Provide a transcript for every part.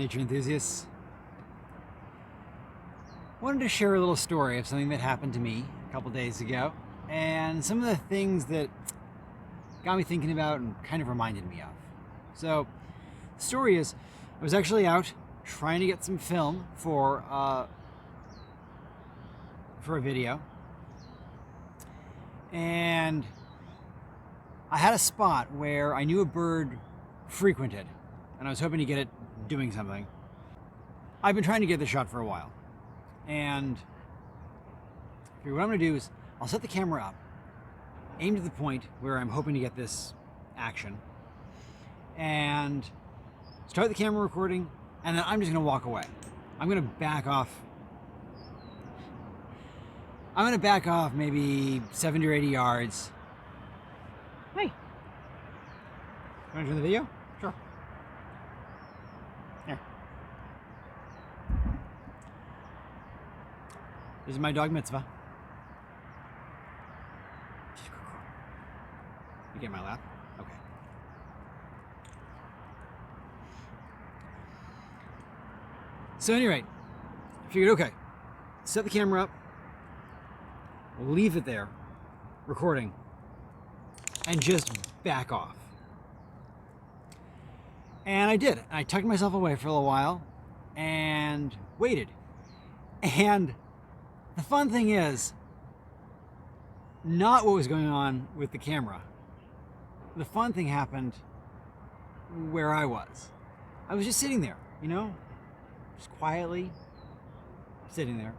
nature enthusiasts. I wanted to share a little story of something that happened to me a couple days ago, and some of the things that got me thinking about and kind of reminded me of. So, the story is, I was actually out trying to get some film for a video, and I had a spot where I knew a bird frequented, and I was hoping to get it doing something. I've been trying to get this shot for a while, and what I'm going to do is I'll set the camera up, aim to the point where I'm hoping to get this action, and start the camera recording, and then I'm just going to walk away. I'm going to back off maybe 70 or 80 yards. Hey, you want to join the video? Sure. Here. This is my dog Mitzvah. You get in my lap? Okay. So anyway, I figured, okay, set the camera up, leave it there, recording, and just back off. And I did. I tucked myself away for a little while and waited. And the fun thing is, not what was going on with the camera. The fun thing happened where I was. I was just sitting there, just quietly sitting there,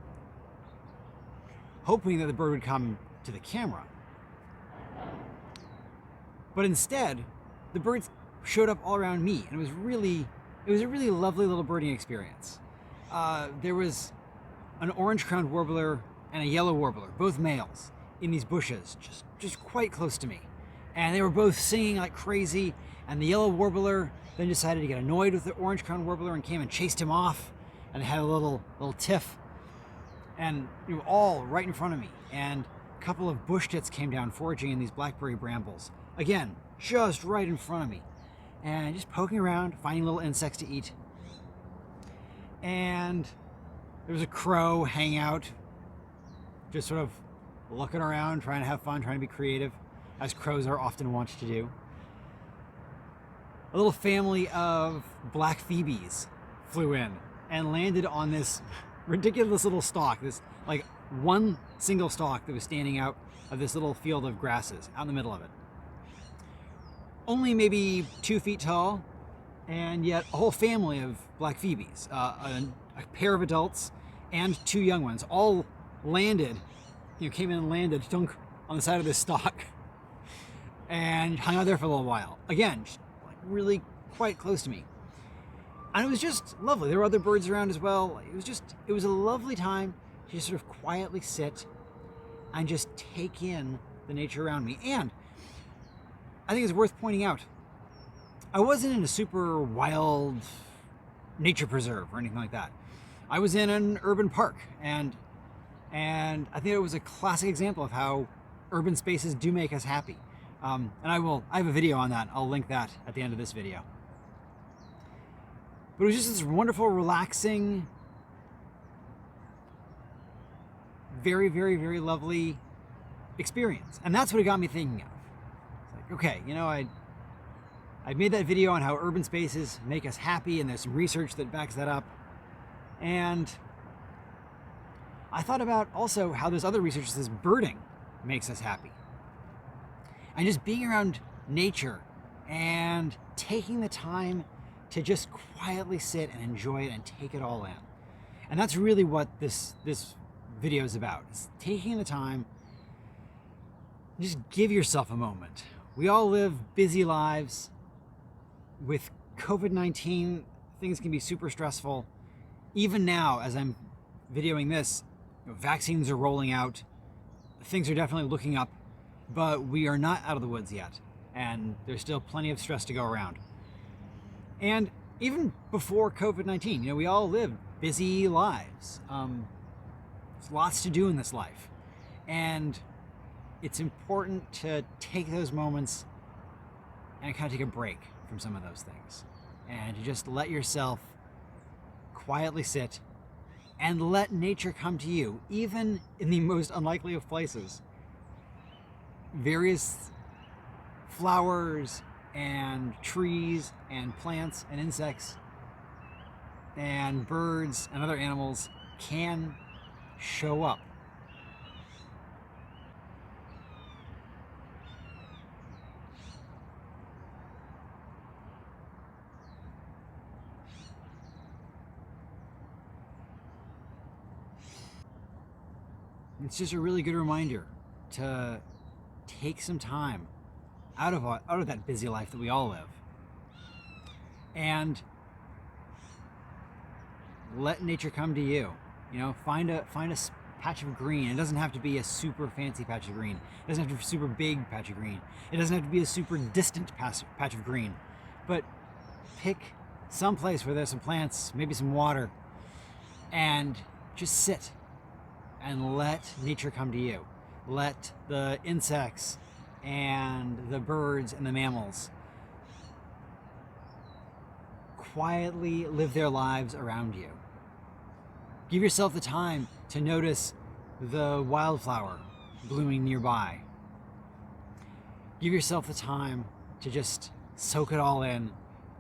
hoping that the bird would come to the camera. But instead, the birds showed up all around me, and it was a really lovely little birding experience. There was an orange-crowned warbler and a yellow warbler, both males, in these bushes, just quite close to me. And they were both singing like crazy, and the yellow warbler then decided to get annoyed with the orange-crowned warbler and came and chased him off, and they had a little tiff, and all right in front of me. And a couple of bush tits came down foraging in these blackberry brambles. Again, just right in front of me. And just poking around, finding little insects to eat. And there was a crow hanging out, just sort of looking around, trying to have fun, trying to be creative, as crows are often wont to do. A little family of black phoebes flew in and landed on this ridiculous little stalk, this like one single stalk that was standing out of this little field of grasses out in the middle of it. Only maybe 2 feet tall, and yet a whole family of black phoebes, a pair of adults and 2 young ones, all landed, came in and landed dunk on the side of this stalk and hung out there for a little while. Again, just like really quite close to me. And it was just lovely. There were other birds around as well. It was a lovely time to just sort of quietly sit and just take in the nature around me. And I think it's worth pointing out, I wasn't in a super wild nature preserve or anything like that. I was in an urban park, and I think it was a classic example of how urban spaces do make us happy. And I have a video on that. I'll link that at the end of this video. But it was just this wonderful, relaxing, very, very, very lovely experience. And that's what it got me thinking of. It's like, okay, I made that video on how urban spaces make us happy, and there's some research that backs that up. And I thought about also how there's other research that says birding makes us happy. And just being around nature and taking the time to just quietly sit and enjoy it and take it all in. And that's really what this video is about. It's taking the time, just give yourself a moment. We all live busy lives. With COVID-19, things can be super stressful. Even now, as I'm videoing this, vaccines are rolling out. Things are definitely looking up, but we are not out of the woods yet. And there's still plenty of stress to go around. And even before COVID-19, we all live busy lives. There's lots to do in this life. And it's important to take those moments and kind of take a break from some of those things. And to just let yourself quietly sit and let nature come to you, even in the most unlikely of places. Various flowers and trees and plants and insects and birds and other animals can show up. It's just a really good reminder to take some time out of that busy life that we all live and let nature come to you. You know, find a patch of green. It doesn't have to be a super fancy patch of green. It doesn't have to be a super big patch of green. It doesn't have to be a super distant patch of green. But pick some place where there's some plants, maybe some water, and just sit and let nature come to you. Let the insects and the birds and the mammals quietly live their lives around you. Give yourself the time to notice the wildflower blooming nearby. Give yourself the time to just soak it all in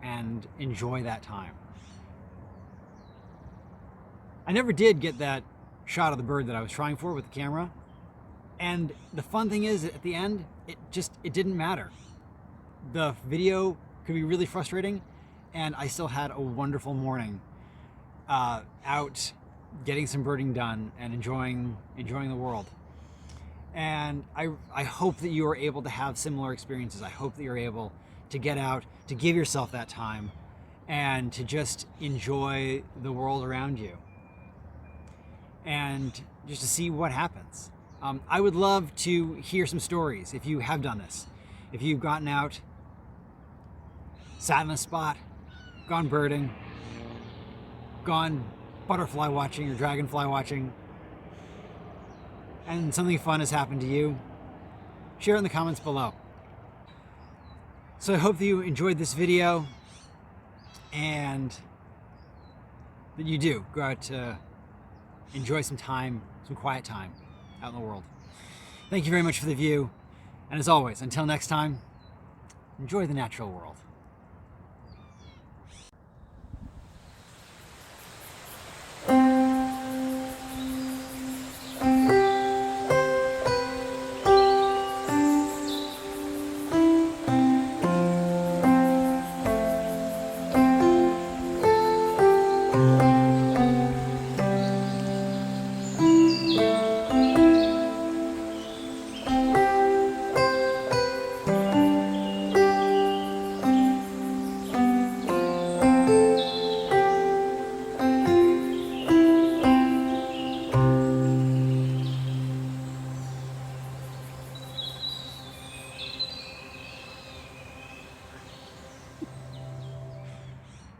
and enjoy that time. I never did get that shot of the bird that I was trying for with the camera. And the fun thing is, at the end, it didn't matter. The video could be really frustrating, and I still had a wonderful morning out getting some birding done and enjoying the world. And I hope that you are able to have similar experiences. I hope that you're able to get out, to give yourself that time, and to just enjoy the world around you. And just to see what happens. I would love to hear some stories if you have done this. If you've gotten out, sat in a spot, gone birding, gone butterfly watching or dragonfly watching, and something fun has happened to you, share it in the comments below. So I hope that you enjoyed this video and that you do go out to enjoy some time, some quiet time out in the world. Thank you very much for the view. And as always, until next time, enjoy the natural world.